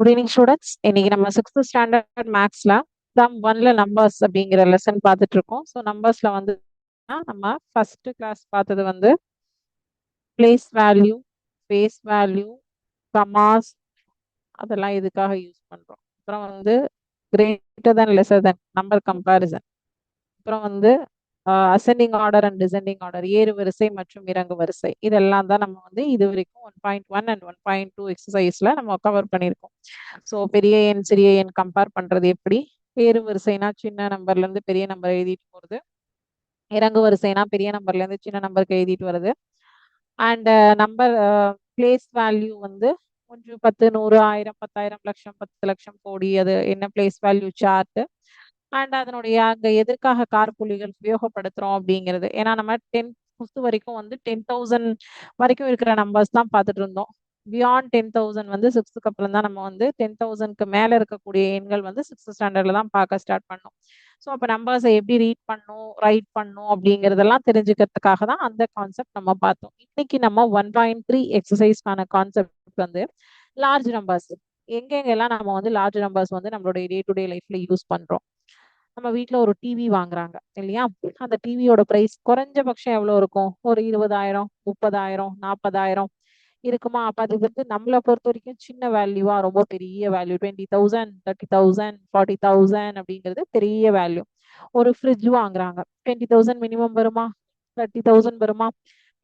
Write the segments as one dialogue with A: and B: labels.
A: Good evening students. இன்னைக்கு நம்ம 6th standard மேக்ஸ்ல சம் ஒன்ல நம்பர்ஸ் அப்படிங்கிற லெசன் பார்த்துட்டு இருக்கோம். ஸோ நம்பர்ஸ்ல வந்து நம்ம ஃபர்ஸ்ட் கிளாஸ் பார்த்தது வந்து place value, face value, commas அதெல்லாம் இதுக்காக யூஸ் பண்றோம். அப்புறம் வந்து greater than lesser than number comparison. அப்புறம் வந்து ascending order and descending order, ஏறு வரிசை மற்றும் இறங்கு வரிசை. இதெல்லாம் தான் நம்ம வந்து இது வரைக்கும் 1.1 அண்ட் 1.2 எக்ஸசைஸ்ல நம்ம கவர் பண்ணியிருக்கோம். ஸோ பெரிய எண் சிறிய எண் கம்பேர் பண்றது எப்படி, ஏறு வரிசைனா சின்ன நம்பர்ல இருந்து பெரிய நம்பர் எழுதிட்டு போறது, இறங்கு வரிசைனா பெரிய நம்பர்ல இருந்து சின்ன நம்பருக்கு எழுதிட்டு வருது, அண்ட் நம்பர் பிளேஸ் வேல்யூ வந்து 1, 10, 100, 1000, 10,000, லட்சம், 10 லட்சம், கோடி, அது என்ன பிளேஸ் வேல்யூ சார்ட், அண்ட் அதனுடைய அங்க எதற்காக காற்புள்ளிகள் உபயோகப்படுத்துறோம் அப்படிங்கிறது. ஏன்னா நம்ம 10th வரைக்கும் வந்து 10,000 வரைக்கும் இருக்கிற நம்பர்ஸ் தான் பார்த்துட்டு இருந்தோம். பியாண்ட் 10,000 வந்து 6th அப்புறம் தான் நம்ம வந்து 10,000க்கு மேல இருக்கக்கூடிய எண்கள் வந்து 6th ஸ்டாண்டர்ட்ல தான் பார்க்க ஸ்டார்ட் பண்ணோம். ஸோ அப்போ நம்பர்ஸை எப்படி ரீட் பண்ணும், ரைட் பண்ணும் அப்படிங்கிறதெல்லாம் தெரிஞ்சுக்கிறதுக்காக தான் அந்த கான்செப்ட் நம்ம பார்த்தோம். இன்னைக்கு நம்ம 1.3 எக்ஸசைஸ்க்கான கான்செப்ட் வந்து லார்ஜ் நம்பர்ஸ். எங்கெங்கெல்லாம் நம்ம வந்து லார்ஜ் நம்பர்ஸ் வந்து நம்மளுடைய டே டு டே லைஃப்ல யூஸ் பண்றோம். நம்ம வீட்ல ஒரு டிவி வாங்குறாங்க இல்லையா? அந்த டிவியோட பிரைஸ் குறைஞ்சபட்சம் எவ்வளவு இருக்கும்? ஒரு 20,000, 30,000, 40,000 இருக்குமா? அப்ப அது வந்து நம்மளை பொறுத்த வரைக்கும் சின்ன வேல்யூவா, ரொம்ப பெரிய வேல்யூ 20,000, 30,000, 40,000 அப்படிங்கிறது பெரிய வேல்யூ. ஒரு ஃப்ரிட்ஜ் வாங்குறாங்க, 20,000 மினிமம் வருமா? 30,000 வருமா?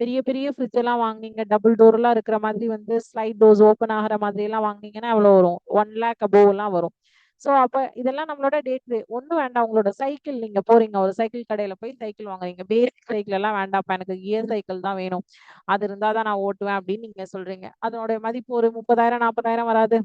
A: பெரிய பெரிய ஃப்ரிட்ஜ் எல்லாம் வாங்குனீங்க, டபுள் டோர் எல்லாம் இருக்கிற மாதிரி வந்து ஸ்லைட் டோர்ஸ் ஓப்பன் ஆகிற மாதிரி எல்லாம் வாங்குனீங்கன்னா எவ்வளவு வரும்? 1 lakh above எல்லாம் வரும். சோ அப்ப இதெல்லாம் நம்மளோட டேட் ஒண்ணும் வேண்டாம். உங்களோட சைக்கிள், நீங்க போறீங்க ஒரு சைக்கிள் கடையில போய் சைக்கிள் வாங்குறீங்க, பேசிக் சைக்கிள் எல்லாம் வேண்டாம்ப்பா, எனக்கு கியர் சைக்கிள் தான் வேணும், அது இருந்தாதான் நான் ஓட்டுவேன் அப்படின்னு நீங்க சொல்றீங்க. அதனுடைய மதிப்பு ஒரு 30,000, 40,000 வராது.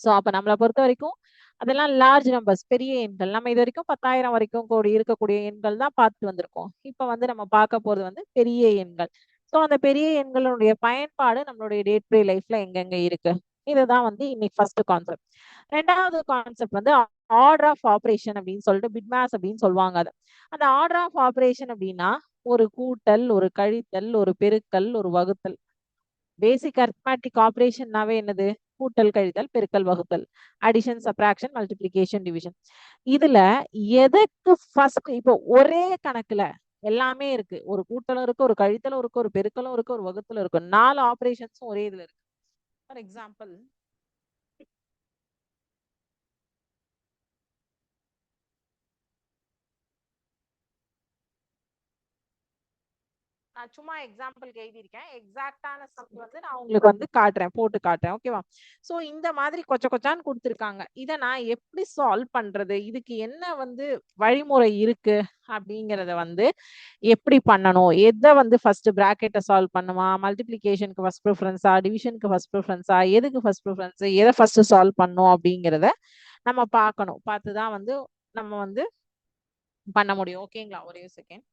A: சோ அப்ப நம்மளை பொறுத்த வரைக்கும் அதெல்லாம் லார்ஜ் நம்பர்ஸ், பெரிய எண்கள். நம்ம இது வரைக்கும் 10,000 வரைக்கும் கூடி இருக்கக்கூடிய எண்கள் தான் பார்த்துட்டு வந்திருக்கோம். இப்ப வந்து நம்ம பார்க்க போறது வந்து பெரிய எண்கள். சோ அந்த பெரிய எண்களுடைய பயன்பாடு நம்மளுடைய டே டு டே லைஃப்ல எங்கெங்க இருக்கு, இதுதான் வந்து இன்னைக்கு ஃபர்ஸ்ட் கான்செப்ட். ரெண்டாவது கான்செப்ட் வந்து ஆர்டர் ஆஃப் ஆபரேஷன் அப்படின்னு சொல்லிட்டு பிட்மாஸ் அப்படின்னு சொல்லுவாங்க. அது அந்த ஆர்டர் ஆஃப் ஆபரேஷன் அப்படின்னா ஒரு கூட்டல், ஒரு கழித்தல், ஒரு பெருக்கல், ஒரு வகுத்தல். பேசிக் அரித்மேட்டிக் ஆபரேஷன்னாவே என்னது? கூட்டல், கழித்தல், பெருக்கல், வகுத்தல், அடிஷன், சப்ராக்ஷன், மல்டிப்ளிகேஷன், டிவிஷன். இதுல எதுக்கு ஃபர்ஸ்ட்? இப்போ ஒரே கணக்குல எல்லாமே இருக்கு, ஒரு கூட்டலும் இருக்கு, ஒரு கழித்தலும் இருக்கு, ஒரு பெருக்கலும் இருக்கு, ஒரு வகுத்தலும் இருக்கு, 4 ஆபரேஷன்ஸும் ஒரே இதுல இருக்கு. ஃபார் எக்ஸாம்பிள், நான் சும்மா எக்ஸாம்பிளுக்கு எழுதியிருக்கேன். எக்ஸாக்டான சம் வந்து நான் உங்களுக்கு வந்து காட்டுறேன், போட்டு காட்டுறேன். ஓகேவா? சோ இந்த மாதிரி கொச்ச கொச்சான்னு கொடுத்துருக்காங்க. இதை நான் எப்படி சால்வ் பண்றது, இதுக்கு என்ன வந்து வழிமுறை இருக்கு அப்படிங்கறத வந்து எப்படி பண்ணணும், எதை வந்து ஃபர்ஸ்ட் பிராக்கெட்டை சால்வ் பண்ணுமா, மல்டிபிளிகேஷனுக்கு ஃபர்ஸ்ட் ப்ரிஃபரன்ஸா, டிவிஷனுக்கு ஃபர்ஸ்ட் ப்ரிஃபரன்ஸா, எதுக்கு ஃபர்ஸ்ட் ப்ரிஃபரன்ஸ், எதை ஃபர்ஸ்ட் சால்வ் பண்ணும் அப்படிங்கிறத நம்ம பார்க்கணும். பார்த்துதான் வந்து நம்ம வந்து பண்ண முடியும். ஓகேங்களா? ஒரே செகண்ட்.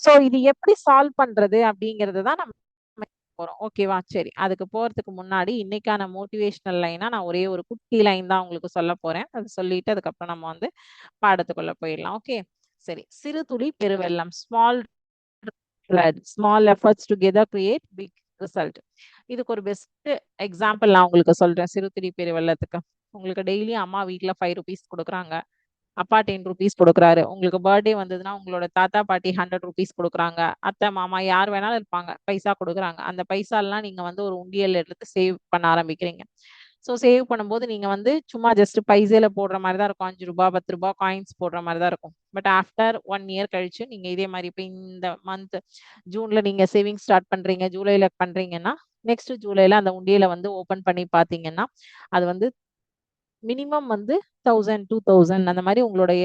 A: சோ இது எப்படி சால்வ் பண்றது அப்படிங்கறது தான் நம்ம போறோம். ஓகேவா? சரி, அதுக்கு போறதுக்கு முன்னாடி இன்னைக்கான மோட்டிவேஷனல் லைனா நான் ஒரே ஒரு குட்டி லைன் தான் உங்களுக்கு சொல்ல போறேன். அது சொல்லிட்டு அதுக்கப்புறம் நம்ம வந்து பாடத்துக்குள்ள போயிடலாம். ஓகே? சரி. சிறு துளி பெருவெள்ளம், small small efforts together create big result. இதுக்கு ஒரு பெஸ்ட் எக்ஸாம்பிள் நான் உங்களுக்கு சொல்றேன். சிறு துளி பெருவெள்ளத்துக்கு உங்களுக்கு டெய்லி அம்மா வீட்ல 5 rupees கொடுக்குறாங்க, அப்பா 10 rupees கொடுக்குறாரு. உங்களுக்கு பர்த்டே வந்ததுன்னா உங்களோட தாத்தா பாட்டி 100 rupees கொடுக்குறாங்க, அத்தை மாமா யார் வேணாலும் இருப்பாங்க, பைசா கொடுக்குறாங்க. அந்த பைசா எல்லாம் நீங்க வந்து ஒரு உண்டியல் எடுத்து சேவ் பண்ண ஆரம்பிக்கிறீங்க. ஸோ சேவ் பண்ணும்போது நீங்க வந்து சும்மா ஜஸ்ட் பைசையில போடுற மாதிரி தான் இருக்கும், 5 ரூபாய் 10 ரூபாய் காயின்ஸ் போடுற மாதிரி தான் இருக்கும். பட் ஆஃப்டர் 1 year கழிச்சு நீங்க இதே மாதிரி இப்போ இந்த மந்த் ஜூன்ல நீங்க சேவிங் ஸ்டார்ட் பண்றீங்க, ஜூலைல பண்றீங்கன்னா நெக்ஸ்ட் ஜூலைல அந்த உண்டியலை வந்து ஓபன் பண்ணி பாத்தீங்கன்னா அது வந்து மினிமம் வந்து 1000, 2000 அந்த மாதிரி உங்களுடைய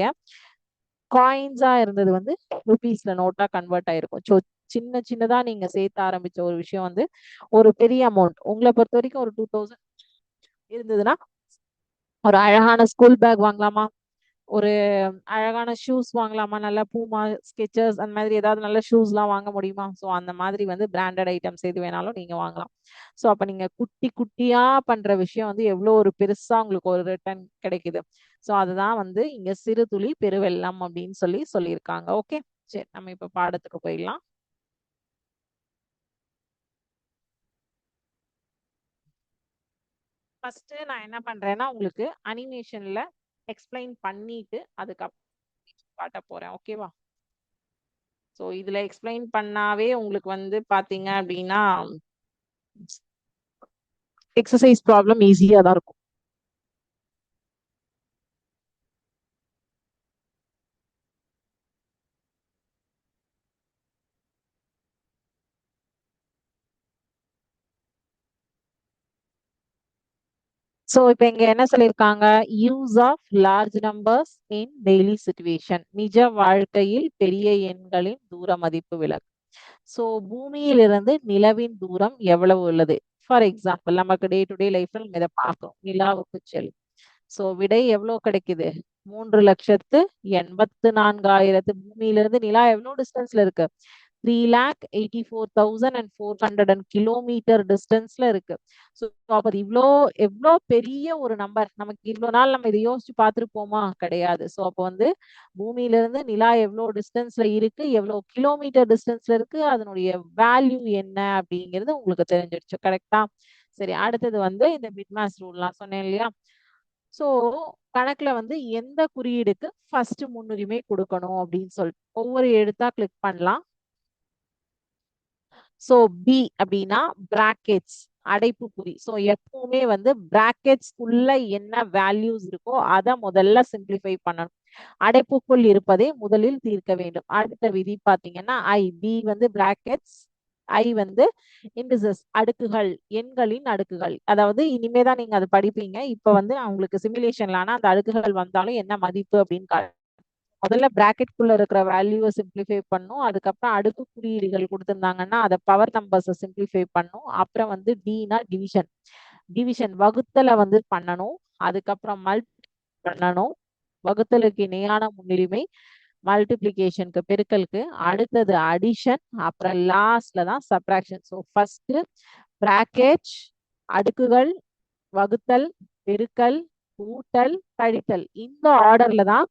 A: காயின்ஸா இருந்தது வந்து ருபீஸ்ல நோட்டா கன்வெர்ட் ஆயிருக்கும். ஸோ சின்ன சின்னதா நீங்க சேர்த்து ஆரம்பிச்ச ஒரு விஷயம் வந்து ஒரு பெரிய அமௌண்ட். உங்களை பொறுத்த வரைக்கும் ஒரு 2000 இருந்ததுன்னா ஒரு அழகான ஸ்கூல் பேக் வாங்கலாமா, ஒரு அழகான ஷூஸ் வாங்கலாமா, நல்ல பூமா, ஸ்கெச்சர்ஸ் அந்த மாதிரி ஏதாவது நல்ல ஷூஸ்லாம் வாங்க முடியுமா? ஸோ அந்த மாதிரி வந்து பிராண்டட் ஐட்டம்ஸ் எது வேணாலும் நீங்க வாங்கலாம். ஸோ அப்ப நீங்க குட்டி குட்டியா பண்ற விஷயம் வந்து எவ்வளோ ஒரு பெருசா உங்களுக்கு ஒரு ரிட்டர்ன் கிடைக்குது. ஸோ அதுதான் வந்து இங்க சிறு துளி பெருவெள்ளம் அப்படின்னு சொல்லி சொல்லியிருக்காங்க. ஓகே, சரி நம்ம இப்ப பாடத்துக்கு போயிடலாம். ஃபர்ஸ்ட் நான் என்ன பண்றேன்னா உங்களுக்கு அனிமேஷன்ல எக்ஸ்பிளைன் பண்ணிட்டு அதுக்கப்புறம் காட்ட போறேன். ஓகேவா? ஸோ இதுல எக்ஸ்பிளைன் பண்ணாவே உங்களுக்கு வந்து பாத்தீங்க அப்படின்னா எக்ஸசைஸ் ப்ராப்ளம் ஈஸியா தான் இருக்கும். ஸோ இப்போ இங்க என்ன சொல்லியிருக்காங்க? Use of large numbers in daily situation. நிஜ வாழ்க்கையில் பெரிய எண்களின் தூர மதிப்பு விலக்கு. ஸோ பூமியிலிருந்து நிலவின் தூரம் எவ்வளவு உள்ளது? ஃபார் எக்ஸாம்பிள் நமக்கு டே டு டே லைஃப்ல நம்ம இதை பார்க்கணும். நிலாவுக்கு செல். ஸோ விடை எவ்வளவு கிடைக்குது? 3,84,000. பூமியிலிருந்து நிலா எவ்வளவு டிஸ்டன்ஸ்ல இருக்கு? 3,84,400 கிலோமீட்டர் டிஸ்டன்ஸ்ல இருக்கு. ஸோ அப்ப அது எவ்வளோ பெரிய ஒரு நம்பர். நமக்கு இவ்வளவு நாள் நம்ம இதை யோசிச்சு பார்த்துருப்போமா? கிடையாது. ஸோ அப்போ வந்து பூமியில இருந்து நிலா எவ்வளவு டிஸ்டன்ஸ்ல இருக்கு, எவ்வளவு கிலோமீட்டர் டிஸ்டன்ஸ்ல இருக்கு, அதனுடைய வேல்யூ என்ன அப்படிங்கிறது உங்களுக்கு தெரிஞ்சிருச்சு. கரெக்டா? சரி, அடுத்தது வந்து இந்த பிட்மாஸ் ரூல்லாம் சொன்னேன் இல்லையா? சோ கணக்குல வந்து எந்த குறியீடுக்கு ஃபர்ஸ்ட் முன்னுரிமை கொடுக்கணும் அப்படின்னு சொல்லிட்டு ஒவ்வொரு எழுத்தா கிளிக் பண்ணலாம். சோ பி அப்படின்னா பிராக்கெட்ஸ், அடைப்பு குறி. சோ எப்பவுமே வந்து பிராக்கெட்ஸ் உள்ள என்ன வேல்யூஸ் இருக்கோ அதை முதல்ல சிம்பிளிஃபை பண்ணணும். அடைப்புக்குள் இருப்பதை முதலில் தீர்க்க வேண்டும். அடுத்த விதி பாத்தீங்கன்னா ஐ. பி வந்து பிராக்கெட்ஸ், ஐ வந்து இண்டிசஸ், அடுக்குகள், எண்களின் அடுக்குகள். அதாவது இனிமேதான் நீங்க அதை படிப்பீங்க. இப்ப வந்து அவங்களுக்கு சிமுலேஷன்ல ஆனா அந்த அடுக்குகள் வந்தாலும் என்ன மதிப்பு அப்படின்னு முதல்ல பிராக்கெட் குள்ள இருக்கிற வேல்யூவை சிம்பிளிஃபை பண்ணும். அதுக்கப்புறம் அடுக்கு குறியீடுகள் கொடுத்திருந்தாங்கன்னா அதை பவர் நம்பர்ஸை சிம்பிளிஃபை பண்ணும். அப்புறம் வந்து டினா டிவிஷன், டிவிஷன் வகுத்தலை வந்து பண்ணணும். அதுக்கப்புறம் மல்டி பண்ணணும். வகுத்தலுக்கு இணையான முன்னுரிமை, மல்டிபிளிகேஷனுக்கு பெருக்கலுக்கு, அடுத்தது அடிஷன், அப்புறம் லாஸ்ட்ல தான் சப்ராக்ஷன். ஸோ ஃபர்ஸ்ட் பிராக்கெட், அடுக்குகள், வகுத்தல், பெருக்கல், கூட்டல், கழித்தல். இந்த ஆர்டர்ல தான்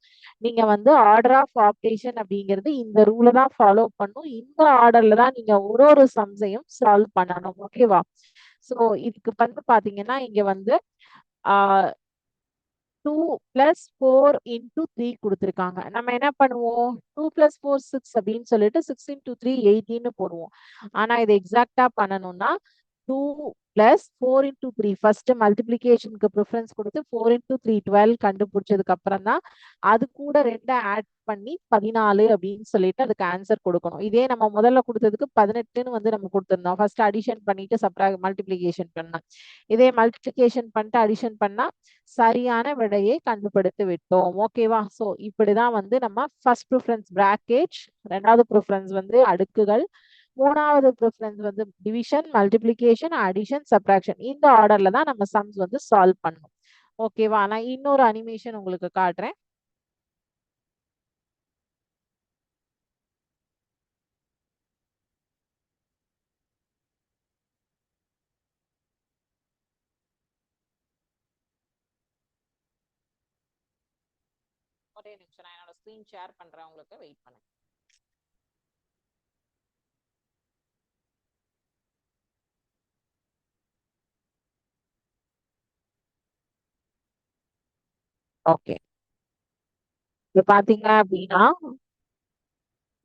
A: நீங்க வந்து ஆர்டர் ஆஃப் ஆப்ரேஷன் அப்படிங்கிறது இந்த ரூலை தான் ஃபாலோ பண்ணும். இந்த ஆர்டர்ல தான் நீங்க ஒரு ஒரு சம்ஸையும் சால்வ் பண்ணணும். ஓகேவா? ஸோ இதுக்கு வந்து பாத்தீங்கன்னா இங்க வந்து 2+4 × 3 கொடுத்துருக்காங்க. நம்ம என்ன பண்ணுவோம்? 2+4 6 அப்படின்னு சொல்லிட்டு 6 × 3 18 போடுவோம். ஆனா இது எக்ஸாக்டா பண்ணணும்னா 2+4 × 3 ஃபர்ஸ்ட் மல்டிபிளிகேஷனுக்கு ப்ரிஃபரன்ஸ் கொடுத்து 4 × 3 12 கண்டுபிடிச்சதுக்கு அப்புறம் தான் அது கூட 2 ஆட் பண்ணி 14 அப்படின்னு சொல்லிட்டு அதுக்கு ஆன்சர் கொடுக்கணும். இதே நம்ம முதல்ல கொடுத்ததுக்கு 18ன்னு வந்து நம்ம கொடுத்துருந்தோம். ஃபர்ஸ்ட் அடிஷன் பண்ணிட்டு மல்டிபிளிகேஷன் பண்ணா. இதே மல்டிபிளிகேஷன் பண்ணிட்டு அடிஷன் பண்ணா சரியான விடையை கண்டுபிடித்து விட்டோம். ஓகேவா? ஸோ இப்படிதான் வந்து நம்ம ஃபர்ஸ்ட் ப்ரிஃபரன்ஸ் பிராக்கெட், ரெண்டாவது ப்ரிஃபரன்ஸ் வந்து அடுக்குகள், மூணாவது ப்ரிஃபரன்ஸ் வந்து டிவிஷன், மல்டிபிளிகேஷன், அடிஷன், சப்ராக்ஷன். இந்த ஆர்டர்ல தான் நம்ம சம்ஸ் வந்து சால்வ் பண்ணணும். ஓகேவா? நான் இன்னொரு அனிமேஷன் உங்களுக்கு காட்டுறேன். ஒரே நிமிஷம், நான் என்னோட ஸ்கிரீன் ஷேர் பண்றேன் உங்களுக்கு. வெயிட் பண்ணுங்க. ஓகே, இப்ப பாத்தீங்க அப்படின்னா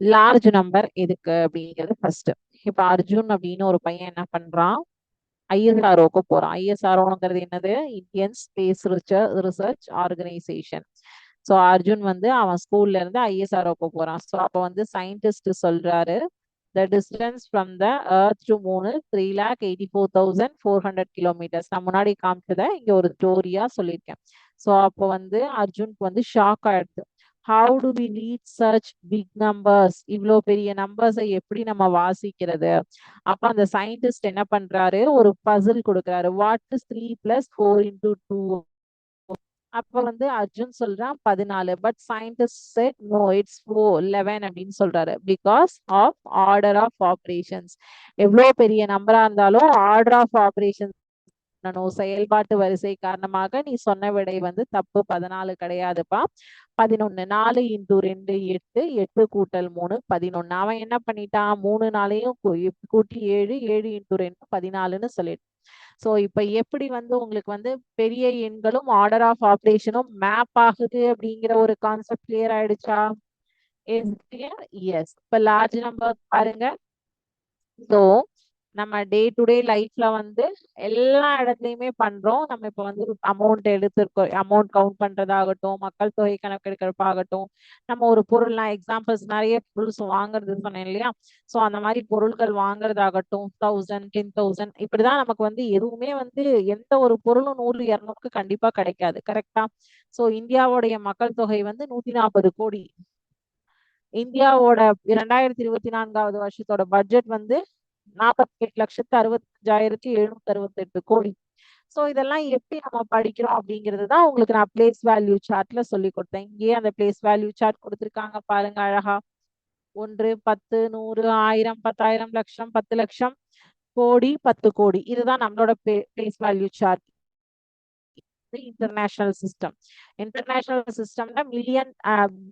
A: லார்ஜ் நம்பர் எதுக்கு அப்படிங்கிறது ஃபர்ஸ்ட். இப்ப அர்ஜுன் அப்படின்னு ஒரு பையன் என்ன பண்றான்? ஐஎஸ்ஆர்ஓக்கு போறான். ஐஎஸ்ஆர்ஓங்கிறது என்னது? Indian space research organisation. So Arjun வந்து அவன் ஸ்கூல்ல இருந்து ஐஎஸ்ஆர்ஓக்கு போறான். ஸோ அப்போ வந்து சயின்டிஸ்ட் சொல்றாரு, the distance from the earth to மூணு 3,84,400 கிலோமீட்டர்ஸ். நான் முன்னாடி காமிச்சதை இங்க ஒரு ஸ்டோரியா சொல்லியிருக்கேன். ஸோ அப்போ வந்து அர்ஜுனுக்கு வந்து ஷாக் ஆயிடுது. How do we reach such big numbers? இவ்வளோ பெரிய நம்பர்ஸை எப்படி நம்ம வாசிக்கிறது? அப்ப அந்த சயின்டிஸ்ட் என்ன பண்றாரு? ஒரு பசில் கொடுக்குறாரு. What is 3+4 × 2? அப்ப வந்து அர்ஜுன் சொல்றான் 14. But scientist said no it's 11 அப்படின்னு சொல்றாரு. Because of order of operations. எவ்வளவு பெரிய நம்பரா இருந்தாலும் ஆர்டர் ஆஃப் ஆப்ரேஷன்ஸ் செயல்பாட்டு வரிசை காரணமாக நீ சொன்ன விடை வந்து தப்பு. 14 கிடையாதுப்பா, 11. 4 இன்டூ 2 8, 8 கூட்டல் 3 11. அவன் என்ன பண்ணிட்டான், 3 நாளையும் கூட்டி 7, 7 இன்டூ 2 14ன்னு சொல்லிட்டு. ஸோ இப்போ எப்படி வந்து உங்களுக்கு வந்து பெரிய எண்களும் ஆர்டர் ஆஃப் ஆப்ரேஷனும் மேப் ஆகுது அப்படிங்கிற ஒரு கான்செப்ட் கிளியர் ஆயிடுச்சா? எஸ். இப்போ லார்ஜ் நம்பர் பாருங்க. ஸோ நம்ம டே டு டே லைஃப்ல வந்து எல்லா இடத்துலயுமே பண்றோம். நம்ம இப்ப வந்து அமௌண்ட் எடுத்திருக்கோம், அமௌண்ட் கவுண்ட் பண்றதாகட்டும், மக்கள் தொகை கணக்கெடுக்கிறப்பாகட்டும், நம்ம ஒரு பொருள், நான் எக்ஸாம்பிள்ஸ் நிறைய பொருள்ஸ் வாங்குறது சொன்னேன் இல்லையா? ஸோ அந்த மாதிரி பொருட்கள் வாங்குறதாகட்டும், 1000 10,000 இப்படிதான் நமக்கு வந்து எதுவுமே வந்து எந்த ஒரு பொருளும் 100 200க்கு கண்டிப்பா கிடைக்காது. கரெக்டா? ஸோ இந்தியாவுடைய மக்கள் தொகை வந்து 140 கோடி. இந்தியாவோட 2024வது வருஷத்தோட பட்ஜெட் வந்து 48,65,768 கோடி. சோ இதெல்லாம் எப்படி நம்ம படிக்கிறோம் அப்படிங்கிறது தான் உங்களுக்கு நான் பிளேஸ் வேல்யூ சார்ட்ல சொல்லி கொடுத்தேன். இங்கேயே அந்த பிளேஸ் வேல்யூ சார்ட் கொடுத்துருக்காங்க பாருங்க அழகா. 1, 10, 100, 1000, 10,000, லட்சம், 10 லட்சம், கோடி, 10 கோடி. இதுதான் நம்மளோட place value chart. International system. International சிஸ்டம்ல மில்லியன்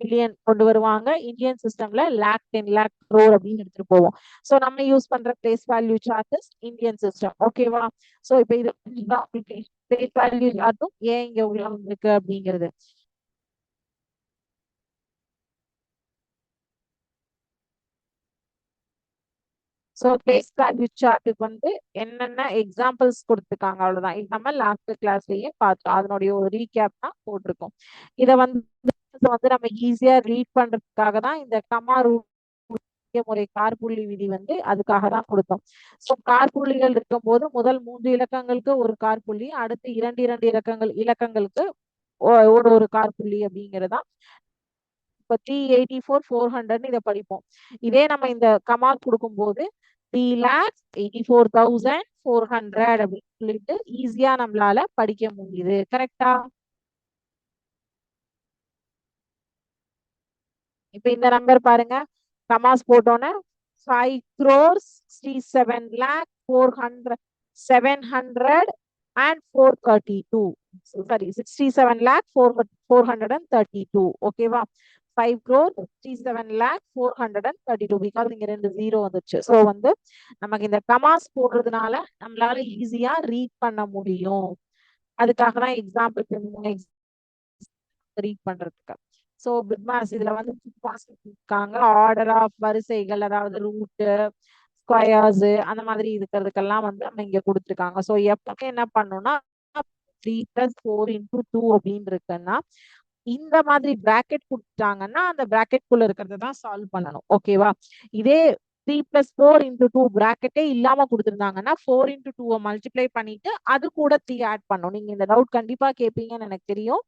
A: பில்லியன் கொண்டு வருவாங்க. இந்தியன் சிஸ்டம்ல லேக் 10 லேக் crore அப்படின்னு எடுத்துட்டு போவோம். சோ நம்ம யூஸ் பண்ற place value chart Indian system. ஓகேவா? சோ இப்போ இது பிளேஸ் வேல்யூ சார்ட்டும் ஏன் இங்க உள்ள வந்திருக்கு அப்படிங்கிறது. ஸோ பிளேஸ் வேல்யூ சார்ட்டுக்கு வந்து என்னென்ன எக்ஸாம்பிள்ஸ் கொடுத்துருக்காங்க அவ்வளவுதான். இது நம்ம லாஸ்ட் கிளாஸ்லயே பார்த்தோம். அதனுடைய ஒரு ரீகேப் தான் போட்டிருக்கோம். இதை வந்து நம்ம ஈஸியா ரீட் பண்றதுக்காக தான் இந்த கமா முறை கார்புள்ளி விதி வந்து அதுக்காக தான் கொடுத்தோம். ஸோ கார்புள்ளிகள் இருக்கும் போது முதல் 3 இலக்கங்களுக்கு ஒரு கார்புள்ளி, அடுத்து 2 இலக்கங்களுக்கு ஒரு கார்புள்ளி அப்படிங்கிறதா. இப்போ 384 400 இதை படிப்போம். இதே நம்ம இந்த கமா கொடுக்கும் போது 3,84,400 அப்படின்னு சொல்லிட்டு ஈஸியா நம்மளால படிக்க முடியுது. கரெக்டா? இப்ப இந்த நம்பர் பாருங்க, கமாஸ் போட்டோன்னே 5,67,400,700 and 432. Sorry, 67,432. ஓகேவா? 5,67,432 பிகாஸ் இங்க 2 0 வந்துச்சு. ஸோ வந்து நமக்கு இந்த கமாஸ் போடுறதுனால நம்மளால ஈஸியா ரீட் பண்ண முடியும். அதுக்காக தான் எக்ஸாம்பிள் ரீட் பண்றதுக்கு. ஸோ பிட்மாஸ் இதுல வந்து இருக்காங்க ஆர்டர் ஆஃப் வரிசைகள், அதாவது ரூட், ஸ்கொயர்ஸ் அந்த மாதிரி இருக்கிறதுக்கெல்லாம் வந்து நம்ம இங்க கொடுத்துருக்காங்க. ஸோ எப்பவுமே என்ன பண்ணணும்னா 3 + 4 × 2 அப்படின்னு இருக்குன்னா இந்த மாதிரி பிராக்கெட் கொடுத்தாங்கன்னா அந்த பிராக்கெட் குள்ள இருக்கிறத தான் சால்வ் பண்ணணும். ஓகேவா? இதே 3 + 4 × 2 பிராக்கெட்டே இல்லாம கொடுத்துருந்தாங்கன்னா 4 × 2 மல்டிப்ளை பண்ணிட்டு அது கூட 3 ஆட் பண்ணணும். நீங்க இந்த டவுட் கண்டிப்பா கேட்பீங்கன்னு எனக்கு தெரியும்.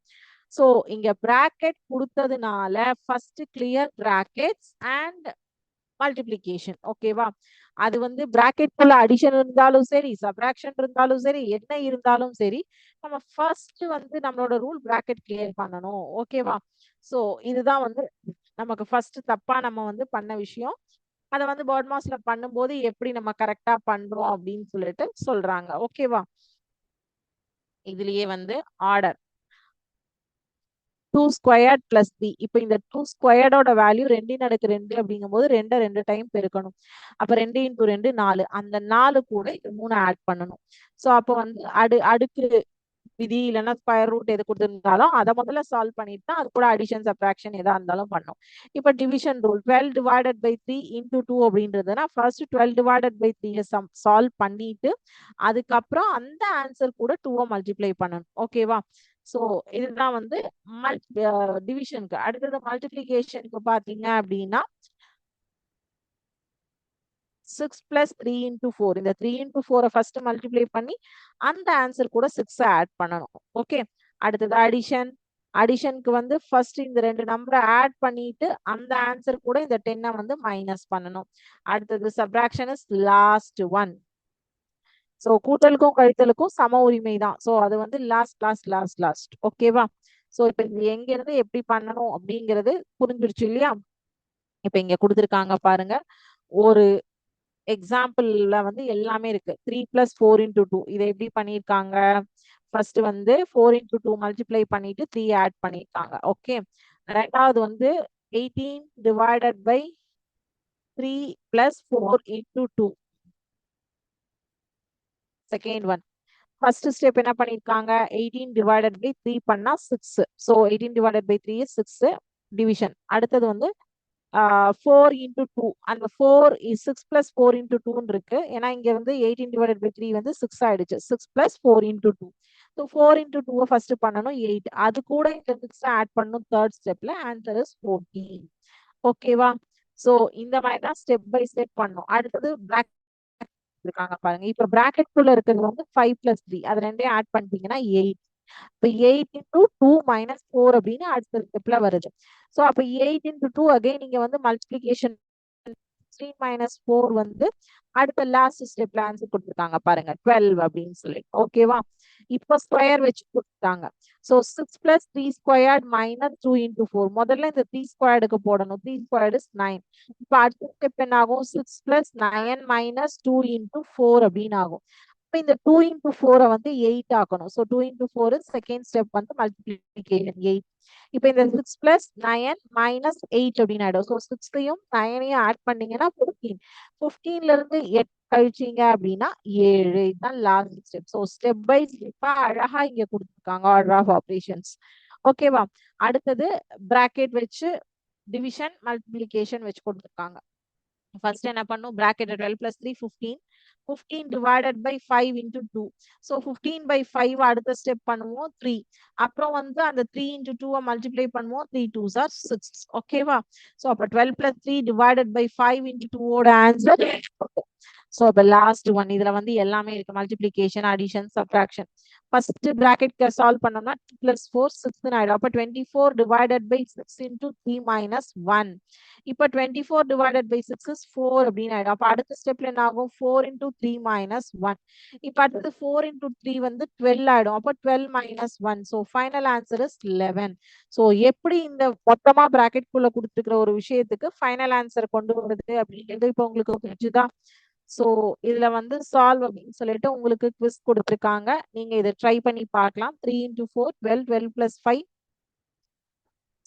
A: சோ இங்க பிராக்கெட் கொடுத்ததுனால first clear brackets and multiplication. ஓகேவா? அது வந்து பிராக்கெட் குள்ள அடிஷன் இருந்தாலும் சரி, சப்ராக்ஷன் இருந்தாலும் சரி, என்ன இருந்தாலும் சரி, நம்ம ஃபர்ஸ்ட் வந்து நம்மளோட ரூல் பிராக்கெட் கிளியர் பண்ணணும். ஓகேவா? சோ இதுதான் வந்து நமக்கு ஃபர்ஸ்ட் தப்பா நம்ம வந்து பண்ண விஷயம். அதை வந்து பேர்ட் மாஸ்ல பண்ணும்போது எப்படி நம்ம கரெக்டா பண்றோம் அப்படின்னு சொல்லிட்டு சொல்றாங்க. ஓகேவா? இதுலயே வந்து ஆர்டர் 2 ஸ்கொயர்ட் பிளஸ் 3. இப்போ இந்த 2 ஸ்கொயர்டோட வேல்யூ 2 அப்படிங்கும் போது 2 டைம் பெருக்கணும். அப்ப 2 × 2 4. அந்த 4 கூட 3 ஆட் பண்ணணும். ஸோ அப்போ வந்து அடுக்கு விதி இல்லைன்னா ஸ்கொயர் ரூட் எது கொடுத்துருந்தாலும் அதை முதல்ல சால்வ் பண்ணிட்டு தான் அது கூட அடிஷன் சப்ராக்ஷன் எதா இருந்தாலும் பண்ணும். இப்போ டிவிஷன் ரூல் 12 divided by 3 × 2 அப்படின்றதுனா ஃபர்ஸ்ட் 12 divided by 3 சால்வ் பண்ணிட்டு அதுக்கப்புறம் அந்த ஆன்சர் கூட 2 மல்டிப்ளை பண்ணணும். ஓகேவா? ஸோ இதுதான் வந்து டிவிஷனுக்கு. அடுத்தது மல்டிபிளிகேஷனுக்கு பாத்தீங்க அப்படின்னா 6 + 3 × 4. இந்த 3 × 4 ஃபர்ஸ்ட் மல்டிப்ளை பண்ணி அந்த ஆன்சர் கூட 6 ஆட் பண்ணணும். ஓகே. அடுத்தது அடிஷன். அடிஷனுக்கு வந்து ஃபர்ஸ்ட் இந்த 2 நம்பரை ஆட் பண்ணிட்டு அந்த ஆன்சர் கூட இந்த 10 வந்து மைனஸ் பண்ணணும். அடுத்தது subtraction is last one. So கூட்டலுக்கும் கழித்தலுக்கும் சம உரிமை தான். சோ அது வந்து லாஸ்ட். ஓகேவா? சோ இப்ப இது எங்க இருந்து எப்படி பண்ணணும் அப்படிங்கிறது புரிஞ்சிருச்சு இல்லையா? இப்ப இங்க கொடுத்துருக்காங்க பாருங்க. ஒரு எக்ஸாம்பிள்ல வந்து எல்லாமே இருக்கு. 3 பிளஸ் 4 இன்டூ 2 இதை எப்படி பண்ணியிருக்காங்க? ஃபர்ஸ்ட் வந்து 4 இன்டூ 2 மல்டிப்ளை பண்ணிட்டு 3 ஆட் பண்ணியிருக்காங்க. ஓகே, ரெண்டாவது வந்து 18 divided by 3 plus 4 into 2. Second one, first step என்ன பண்ணிருக்காங்க? 18 டிவைடட் பை 3 பண்ணா 6. So 18 divided by 3 is 6 division. அடுத்தது வந்து 4 இன்டூ 2. அந்த 4 is 6 பிளஸ் 4 இன்டூ 2 இருக்கு. ஏன்னா இங்க வந்து 18 டிவைடட் பை 3 வந்து 6 ஆயிடுச்சு. 6 plus 4 into 2. So 4 into 2 first பண்ணணும் 8. அது கூட இந்த 6 ஆட் பண்ணணும் தேர்ட் ஸ்டெப்ல. Answer is 14. ஓகேவா? ஸோ இந்த மாதிரி தான் ஸ்டெப் பை ஸ்டெப் பண்ணும். அடுத்தது இருக்காங்க பாருங்க. இப்ப பிராக்கெட் குள்ள இருக்கிறது வந்து 5 பிளஸ் 3. அது ரெண்டையும் ஆட் பண்ணிட்டீங்கன்னா 8. இப்ப 8 இன்டூ 2 மைனஸ் 4 அப்படின்னு அடுத்த ஸ்டெப்ல வருது. சோ அப்ப 8 இன்டூ 2 அகைன் நீங்க வந்து மல்டிபிளிகேஷன் 3 மைனஸ் 4 வந்து அடுத்த லாஸ்ட் ஸ்டெப்ல ஆன்சர் கொடுத்துருக்காங்க பாருங்க 12 அப்படின்னு சொல்லி. ஓகேவா? இப்ப ஸ்கொயர் வச்சு கொடுத்துட்டாங்க. So 6 plus 3 squared minus 2 into 4. முதல்ல இந்த 3 ஸ்கொயர்டுக்கு போடணும். 3 ஸ்கொயர்ட் இஸ் 9. இப்ப அடுத்த ஸ்டெப் என்ன ஆகும்? 6 பிளஸ் 9 மைனஸ் 2 இன்டூ 4 அப்படின்னு ஆகும். இப்ப இந்த 2 இன்டூ 4 வந்து 8 ஆக்கணும். சோ 2 இன்டூ 4 செகண்ட் ஸ்டெப் வந்து மல்டிபிளிகேஷன் 8. இப்ப இந்த 6 பிளஸ் 9 மைனஸ் 8 அப்படின்னு ஆயிடும். ஸோ 6ஐயும் 9ஐயும் ஆட் பண்ணீங்கன்னா 15. 15ல இருந்து 8 கழிச்சீங்க அப்படின்னா 7. இதுதான் last step. So step by ஸ்டெப்பா அழகா இங்க கொடுத்துருக்காங்க ஆர்டர் ஆஃப் ஆபரேஷன்ஸ். ஓகேவா? அடுத்தது பிராக்கெட் வச்சு டிவிஷன் மல்டிபிளிகேஷன் வச்சு கொடுத்துருக்காங்க. ஃபர்ஸ்ட் என்ன பண்ணும்? Bracket 12 plus 3 15. 15 divided by 5 into 2. So 15 by 5 அடுத்த ஸ்டெப் பண்ணுவோம் 3. அப்புறம் வந்து அந்த 3 இன்டூ 2 மல்டிப்ளை பண்ணுவோம். 3 2s are 6. ஓகேவா? ஸோ அப்ப 12 பிளஸ் 3 டிவைடட் பை 5 இன்டூ 2 ஓட ஆன்சர். ஸோ அப்ப லாஸ்ட் ஒன் இதுல வந்து எல்லாமே இருக்கு. Multiplication, addition, subtraction. First bracket solve பண்ணோம்னா 2 பிளஸ் 4 6 ஆயிடும். அப்ப 24 டிவைடட் பை 6 இன்டூ 3 மைனஸ் 1. இப்ப 24 டிவைடட் பை 6 இஸ் 4 அப்படின்னு ஆயிடும். அப்ப அடுத்த ஸ்டெப்ல என்ன ஆகும்? 4 இன்டூ 3 மைனஸ் 1. இப்ப அடுத்து 4 இன்டூ 3 வந்து 12 ஆயிடும். அப்ப 12 minus 1. So final answer is 11. So எப்படி இந்த மொத்தமா பிராக்கெட் குள்ள கொடுத்துருக்கிற ஒரு விஷயத்துக்கு ஃபைனல் ஆன்சர் கொண்டு வருது அப்படின்றது இப்ப உங்களுக்கு புரிஞ்சுதா? சோ இதுல வந்து சால்வ் அப்படின்னு சொல்லிட்டு உங்களுக்கு குவிஸ் கொடுத்துருக்காங்க. நீங்க இதை ட்ரை பண்ணி பார்க்கலாம். 3 இன்டூ 4 12, 12 பிளஸ் 5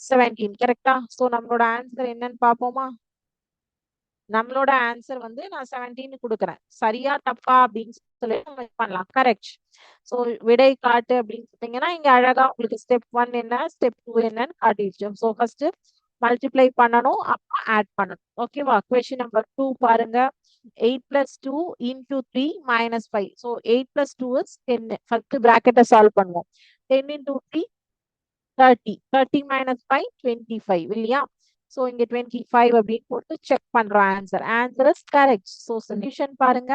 A: 17. கரெக்டா? சோ நம்மளோட ஆன்சர் என்னன்னு பாப்போமா? நம்மளோட ஆன்சர் வந்து நான் 17 கொடுக்குறேன். சரியா தப்பா அப்படின்னு சொல்லி நம்ம பண்ணலாம். கரெக்ட். சோ விடை காட்டு அப்படின்னு சொன்னீங்கன்னா இங்க அழகா உங்களுக்கு ஸ்டெப் 1 என்ன, ஸ்டெப் 2 என்னன்னு காட்டிடுச்சு. சோ ஃபர்ஸ்ட் மல்டிப்ளை பண்ணணும், அப்புறம் ஆட் பண்ணணும். ஓகேவா? கொஸ்டின் நம்பர் 2 பாருங்க. 8 plus 2 into 3 minus 5. So 8 plus 2 is 10. First bracket solve பண்ணுவோம். 10 into 3 30. 30 minus 5 25 இல்லையா? So இங்க 25 அப்படின்னு போட்டு செக் பண்றோம் answer. Answer is correct. So solution பாருங்க.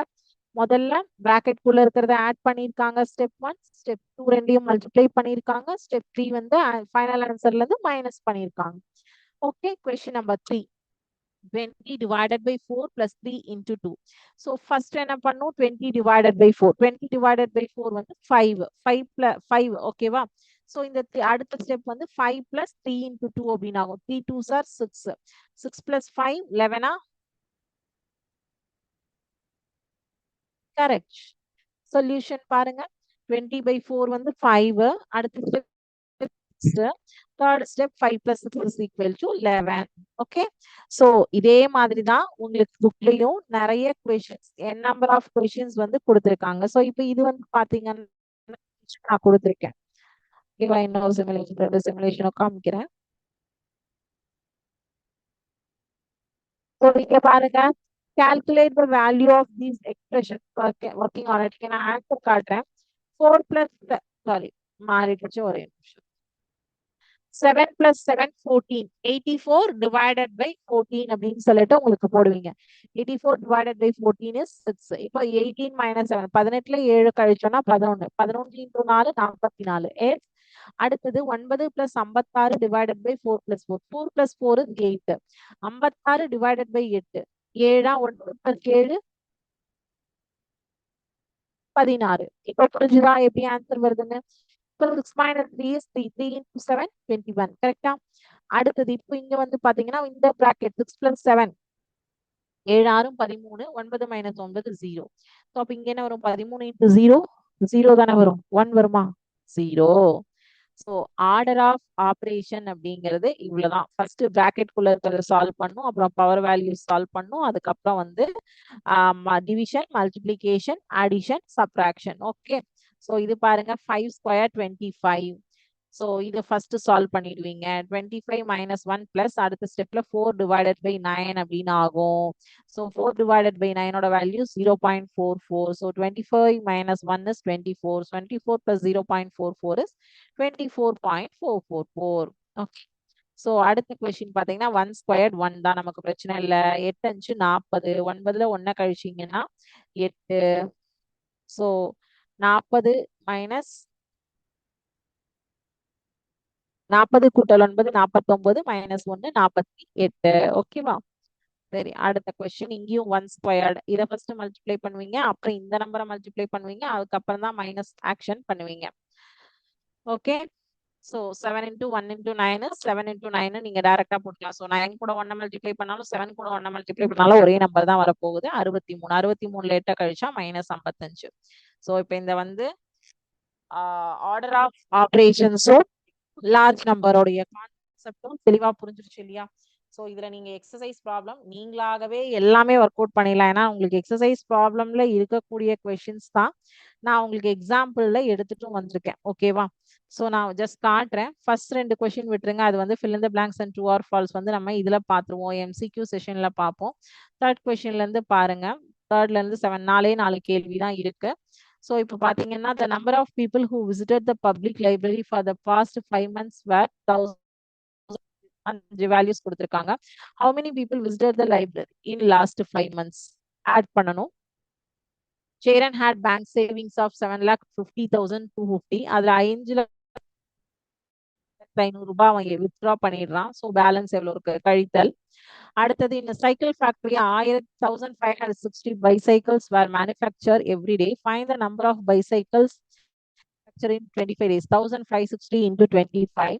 A: முதல்ல பிராக்கெட் குள்ள இருக்கிறத ஆட் பண்ணிருக்காங்க ஸ்டெப் 1. ஸ்டெப் 2 ரெண்டையும் மல்டிப்ளை பண்ணிருக்காங்க. ஸ்டெப் 3 வந்து ஃபைனல் ஆன்சர்ல இருந்து மைனஸ் பண்ணிருக்காங்க. Okay, question number 3. 20 divided by 4 plus 3 into 2. So first என்ன பண்ணும்? 20 divided by 4. 20 divided by 4 வந்து 5. 5 plus 5. ஓகேவா? So இந்த அடுத்த ஸ்டெப் வந்து 5 plus 3 into 2 அப்படின்னு ஆகும். 3 2s are 6. 6 plus 5 11. Correct. Solution பாருங்க. 20 by 4 வந்து 5. அடுத்த step third step 5 plus 6 is equal to 11. Okay, so இதே மாதிரி தான் உங்களுக்கு புக்லயும் நிறைய கொஸ்டின்ஸ் நம்பர் ஆஃப் கொஸ்டின்ஸ் வந்து கொடுத்திருக்காங்க. சோ இப்போ இது வந்து பாத்தீங்கன்னா நான் கொடுத்திருக்கேன். இன்னொரு சிமுலேஷன் காமிக்கிறேன். இங்க பாருங்க, calculate the value of these expressions. working on it. நான் ஆன்சர் காட்டுறேன். 4 plus சாரி மாறிடுச்சு, ஒரே நிமிஷம். 7 plus 7 14. 84 divided by 14 அப்படின்னு சொல்லிட்டு உங்களுக்கு போடுவீங்க. 84 divided by 14 is 6. இப்போ 18 minus 7. 18ல 7 கழிச்சோம்னா 11. 11 into 4 44. அடுத்தது 9 plus 56 divided by 4 plus 4. 4 plus 4 is 8. 56 divided by 8. 7 9 plus 7 16. இப்போ புரிஞ்சுதா எப்படி ஆன்சர் வருதுன்னு? இப்போ 6 minus 3 is 3. 3 into 7, 21. கரெக்டா? அடுத்தது இப்போ இங்க வந்து பாத்தீங்கன்னா இந்த பிராக்கெட் 6 plus 7 7 6 13 9 minus 9 0. ஸோ அப்போ இங்க என்ன வரும்? 13 into 0 0 தானே வரும். 1 வருமா? 0. ஸோ ஆர்டர் ஆஃப் ஆப்ரேஷன் அப்படிங்கிறது இவ்வளவுதான். ஃபர்ஸ்ட் பிராக்கெட் குள்ள இருக்கிறத சால்வ் பண்ணும், அப்புறம் பவர் வேல்யூ சால்வ் பண்ணும், அதுக்கப்புறம் வந்து division, multiplication, addition, subtraction. Okay. So இது பாருங்க 5 ஸ்கொயர் 25. ஸோ இது ஃபர்ஸ்ட் சால்வ் பண்ணிடுவீங்க. 25 minus 1 பிளஸ் அடுத்த ஸ்டெப்ல 4 divided by 9 அப்படின்னு ஆகும். ஸோ 4 divided by 9 ஓட value 0.44. So 25 minus 1 is 24. 24 plus 0.44 is 24.444. Okay. So அடுத்த கொஸ்டின் பாத்தீங்கன்னா 1 ஸ்கொயர்ட் 1 தான், நமக்கு பிரச்சனை இல்லை. 8 5 40. 9ல 1 கழிச்சிங்கன்னா 8. ஸோ 40 மைனஸ் 40 கூட்டல் 9 49 மைனஸ் 1 48. ஓகேவா? சரி, அடுத்த கொஸ்டின். இங்கேயும் 1 ஸ்கொயர்டு. இதை ஃபர்ஸ்ட் மல்டிப்ளை பண்ணுவீங்க, அப்புறம் இந்த நம்பரை மல்டிப்ளை பண்ணுவீங்க, அதுக்கப்புறம் தான் மைனஸ் ஆக்ஷன் பண்ணுவீங்க. Okay. So 7 into 1 into 9 is 7 into 9 நீங்க டைரக்டா போட்டுக்கலாம். ஸோ 9 கூட 1 மல்டிப்ளை பண்ணாலும் 7 கூட 1 மல்டிப்ளை பண்ணாலும் ஒரே நம்பர் தான் வரப்போகுது. 63. 63 லேட்டா கழிச்சா மைனஸ் 55. ஸோ இப்போ இந்த வந்து ஆர்டர் ஆஃப் ஆப்ரேஷன்ஸும் லார்ஜ் நம்பரோடைய கான்செப்டும் தெளிவா புரிஞ்சிருச்சு இல்லையா? ஸோ இதுல நீங்க எக்ஸசைஸ் ப்ராப்ளம் நீங்களாகவே எல்லாமே ஒர்க் அவுட் பண்ணிடலாம். ஏன்னா உங்களுக்கு எக்ஸசைஸ் ப்ராப்ளம்ல இருக்கக்கூடிய கொஸ்டின்ஸ் தான் நான் உங்களுக்கு எக்ஸாம்பிள்ல எடுத்துட்டும் வந்திருக்கேன். ஓகேவா? ஸோ நான் ஜஸ்ட் காட்டுறேன். ஃபர்ஸ்ட் 2 கொஸ்டின் விட்டுருங்க, அது வந்து fill in the blanks and true or false வந்து நம்ம இதுல பார்த்துருவோம், எம்சிக்யூ செஷன்ல பார்ப்போம். தேர்ட் கொஸ்டின்ல இருந்து பாருங்க. தேர்ட்ல இருந்து 7 4 கேள்வி தான் இருக்கு. ஸோ இப்போ பாத்தீங்கன்னா the number of people who visited the public library for the past 5 months were 1000. Values கொடுத்திருக்காங்க. how many people visited the library in last 5 months? Add பண்ணணும். Sharon had bank savings of 7,50,250. அதுல 5,500 ரூபாய் அவங்க withdraw பண்ணிடுறான். So balance எவ்வளவு இருக்கு? கழித்தல். அடுத்தது இந்த cycle factory 1560 bicycles were manufactured every day. Find the number of bicycles manufactured in 25 days. 1560 into 25.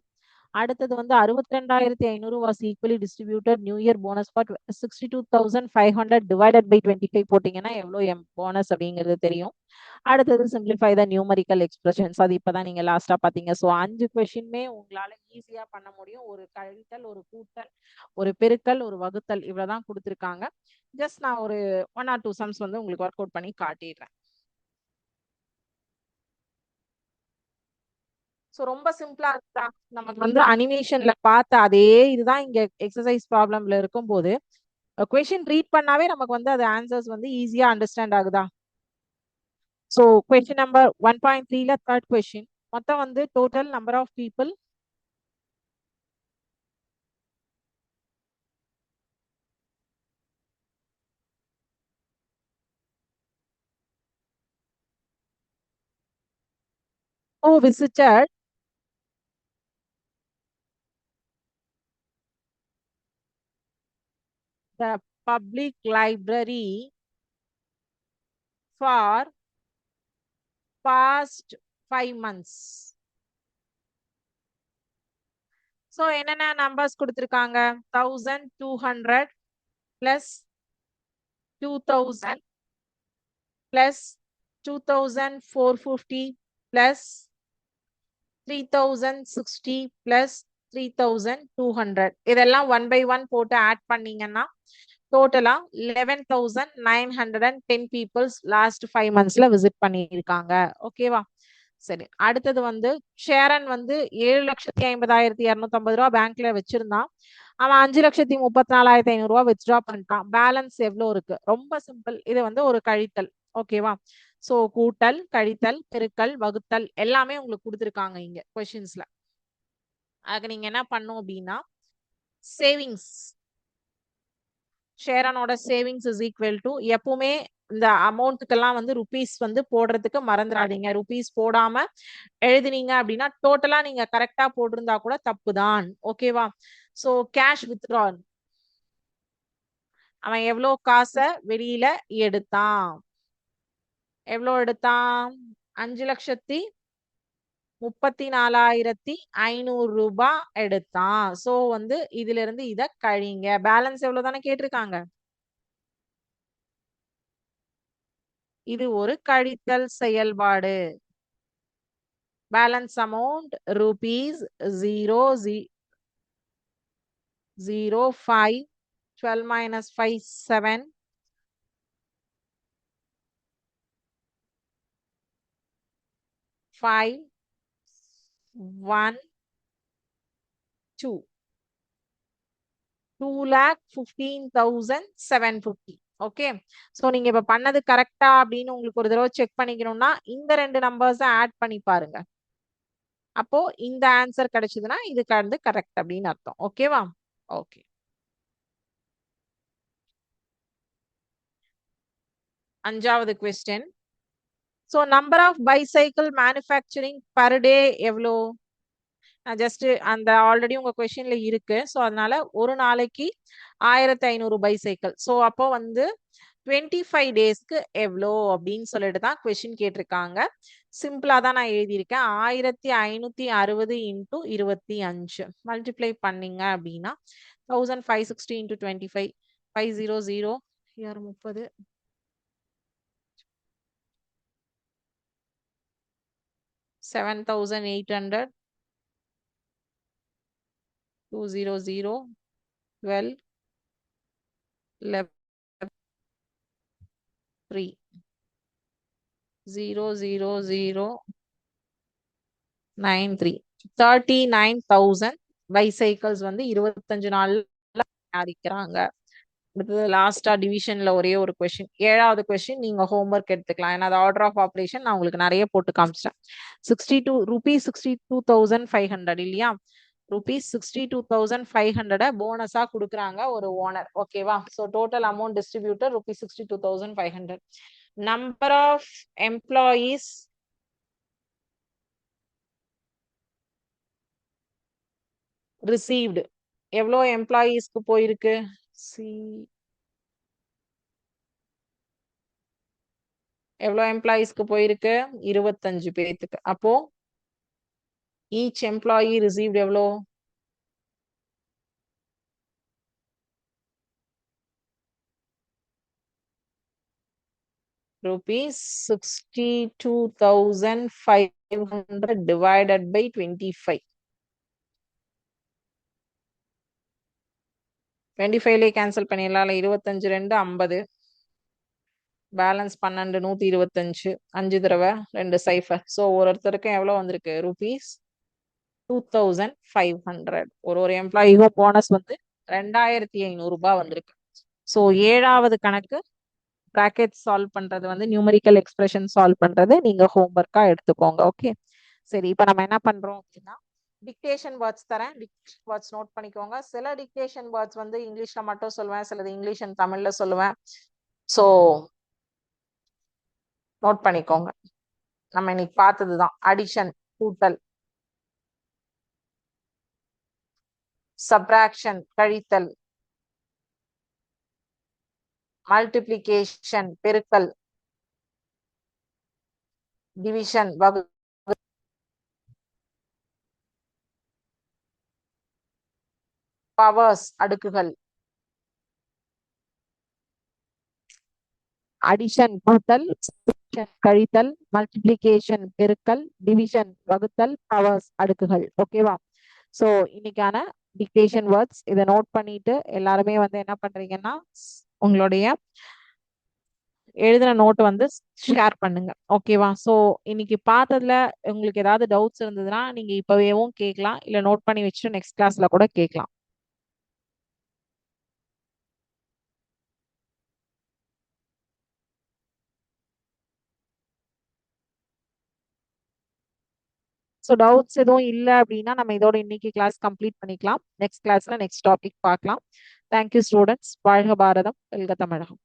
A: அடுத்தது வந்து 62,500 was equally distributed new year bonus for 62,500 divided by 25 போட்டீங்கன்னா எவ்வளவு போனஸ் அப்படிங்கிறது தெரியும். அடுத்தது simplify the numerical expressions. அது இப்பதான் நீங்க லாஸ்டா பாத்தீங்க. ஸோ 5 கொஸ்டின்மே உங்களால ஈஸியா பண்ண முடியும். ஒரு கழித்தல், ஒரு கூட்டல், ஒரு பெருக்கல், ஒரு வகுத்தல் இவ்வளவுதான் கொடுத்திருக்காங்க. ஜஸ்ட் நான் ஒரு 1 or 2 சம்ஸ் வந்து உங்களுக்கு ஒர்க் அவுட் பண்ணி காட்டிடுறேன். ஸோ ரொம்ப சிம்பிளா இருக்கா? நமக்கு வந்து அனிமேஷன்ல பார்த்த அதே இதுதான் இங்க எக்ஸசைஸ் ப்ராப்ளம்ல இருக்கும்போது கொஸ்டின் ரீட் பண்ணாவே நமக்கு வந்து அது ஆன்சர்ஸ் வந்து ஈஸியா அண்டர்ஸ்டாண்ட் ஆகுதா? ஸோ கொஸ்டின் நம்பர் 1.3ல தேர்ட் கொஸ்டின். மொத்தம் வந்து total number of people who visited the public library for past 5 months. So என்னென்ன நம்பர்ஸ் கொடுத்திருக்காங்க? 1200 பிளஸ் 2000 plus 2,450 plus 3,060 plus 3,200. இதெல்லாம் 1 by 1 போட்டு ஆட் பண்ணீங்கன்னா டோட்டலா 11,910 பீப்புள்ஸ் லாஸ்ட் 5 monthsல விசிட் பண்ணியிருக்காங்க. ஓகேவா? சரி, அடுத்தது வந்து ஷேரன் வந்து 7,50,250 ரூபாய் பேங்க்ல வச்சிருந்தான். அவன் 5,34,500 ரூபாய் வித்ட்ரா பண்ணிட்டான். பேலன்ஸ் எவ்வளவு இருக்கு? ரொம்ப சிம்பிள். இது வந்து ஒரு கழித்தல். ஓகேவா? சோ கூட்டல், கழித்தல், பெருக்கல், வகுத்தல் எல்லாமே உங்களுக்கு கொடுத்திருக்காங்க இங்க கொஸ்டின்ஸ்ல. அதுக்கு நீங்க என்ன பண்ணும் அப்படின்னா சேவிங்ஸ், ஷேரனோட சேவிங்ஸ் இஸ் ஈக்குவல் டு எப்பவுமே இந்த அமௌண்ட்டுக்கெல்லாம் வந்து ருபீஸ் வந்து போடுறதுக்கு மறந்துடாதீங்க. ருபீஸ் போடாம எழுதினீங்க அப்படின்னா டோட்டலா நீங்க கரெக்டா போட்டிருந்தா கூட தப்பு தான். ஓகேவா? சோ கேஷ் வித்ட்ரால், அவன் எவ்வளவு காசை வெளியில எடுத்தான்? எவ்வளவு எடுத்தான்? 5,00,000 34,500 ரூபாய் எடுத்தான். சோ வந்து இதுல இருந்து இத கழிங்க. பேலன்ஸ் எவ்வளவு தானே கேட்டிருக்காங்க. இது ஒரு கழித்தல் செயல்பாடு. Balance amount rupees 005 12 minus 5 7 5 1 2 2,15,750. Okay. So நீங்க இப்ப பண்ணது கரெக்டா அப்படின்னு உங்களுக்கு ஒரு தடவை செக் பண்ணிக்கணும்னா இந்த ரெண்டு நம்பர்ஸ் ஆட் பண்ணி பாருங்க. அப்போ இந்த ஆன்சர் கிடைச்சதுன்னா இதுக்கு வந்து கரெக்ட் அப்படின்னு அர்த்தம். ஓகேவா? ஓகே. அஞ்சாவது question. So number of bicycle manufacturing per day எவ்வளோ? ஜஸ்ட் அந்த ஆல்ரெடி உங்க கொஸ்டின்ல இருக்கு. ஸோ அதனால ஒரு நாளைக்கு 1500 பைசைக்கிள். ஸோ அப்போ வந்து 25 டேஸ்க்கு எவ்வளோ அப்படின்னு சொல்லிட்டு தான் கொஸ்டின் கேட்டிருக்காங்க. சிம்பிளா தான் நான் எழுதியிருக்கேன். 1560 இன்டூ 25 மல்டிப்ளை பண்ணீங்க அப்படின்னா 1560 இன்டூ 25 500 30 7,800 200 12 11 3 00093 39,000 பைசைக்கிள்ஸ் வந்து 25 நாள்ல தயாரிக்கிறாங்க. அடுத்தது லாஸ்டா டிவிஷன்ல ஒரே ஒரு கொஸ்டின். ஏழாவது கொஸ்டின் நீங்க ஹோம்ஒர்க் எடுத்துக்கலாம். ஏன்னா அது ஆர்டர் ஆஃப் ஆப்ரேஷன் நான் உங்களுக்கு நிறைய போட்டு காமிச்சிட்டேன். 62,500 இல்லையா? ₹62,500 போனஸா கொடுக்குறாங்க ஒரு ஓனர். ஓகேவா? So total amount distributor ₹62,500. Number of employees received எவ்வளோ எம்ப்ளாயீஸ்க்கு போயிருக்கு? எவ்வளோ எம்ப்ளாயீஸ்க்கு போயிருக்கு? 25 பேத்துக்கு. அப்போ ஈச் எம்ப்ளாயி ரிசீவ்ட் எவ்வளோ? ₹62,500 divided by 25. 25 கேன்சல் பண்ணிடலாம். 25 2 50. பேலன்ஸ் 12 125 5 தடவை 2 சைஃபர். ஸோ ஒருத்தருக்கு எவ்வளோ வந்திருக்கு? ₹2,500. ஒரு எம்ப்ளாயிக்கும் போனஸ் வந்து 2,500 ரூபாய் வந்திருக்கு. ஸோ ஏழாவது கணக்கு பிராக்கெட் சால்வ் பண்றது வந்து நியூமரிக்கல் எக்ஸ்பிரஷன் சால்வ் பண்றது நீங்க ஹோம்ஒர்க்கா எடுத்துக்கோங்க. ஓகே. சரி, இப்போ நம்ம என்ன பண்றோம் அப்படின்னா டிக்டேஷன் வேர்ட்ஸ் தரேன். வேர்ட்ஸ் நோட் பண்ணிக்கோங்க. சில டிக்டேஷன் வேர்ட்ஸ் வந்து இங்கிலீஷ்ல மட்டும் சொல்லுவேன், சிலது இங்கிலீஷ் அண்ட் தமிழ்ல சொல்லுவேன். ஸோ நோட் பண்ணிக்கோங்க. நம்ம இன்னைக்கு பார்த்ததுதான் அடிஷன் கூட்டல், சப்ராக்ஷன் கழித்தல், மல்டிப்ளிகேஷன் பெருக்கல், டிவிஷன் பவர்ஸ் அடுக்குகள், அடிஷன் கூட்டல், கழித்தல், மல்டிப்ளிகேஷன் பெருக்கல், டிவிஷன் வகுத்தல், பவர்ஸ் அடுக்குகள். ஓகேவா? சோ இன்னைக்கான டிக்டேஷன் வேர்ட்ஸ் இதை நோட் பண்ணிட்டு எல்லாருமே வந்து என்ன பண்றீங்கன்னா உங்களுடைய எழுதின நோட் வந்து ஷேர் பண்ணுங்க. ஓகேவா? சோ இன்னைக்கு பார்த்ததுல உங்களுக்கு ஏதாவது டவுட்ஸ் இருந்ததுன்னா நீங்க இப்பவேவும் கேட்கலாம், இல்ல நோட் பண்ணி வச்சுட்டு நெக்ஸ்ட் கிளாஸ்ல கூட கேட்கலாம். ஸோ டவுட்ஸ் எதுவும் இல்லை அப்படின்னா நம்ம இதோட இன்னைக்கு கிளாஸ் கம்ப்ளீட் பண்ணிக்கலாம். நெக்ஸ்ட் கிளாஸ்ல நெக்ஸ்ட் டாபிக் பார்க்கலாம். Thank you students. வாழ்க பாரதம், வெல்க தமிழகம்.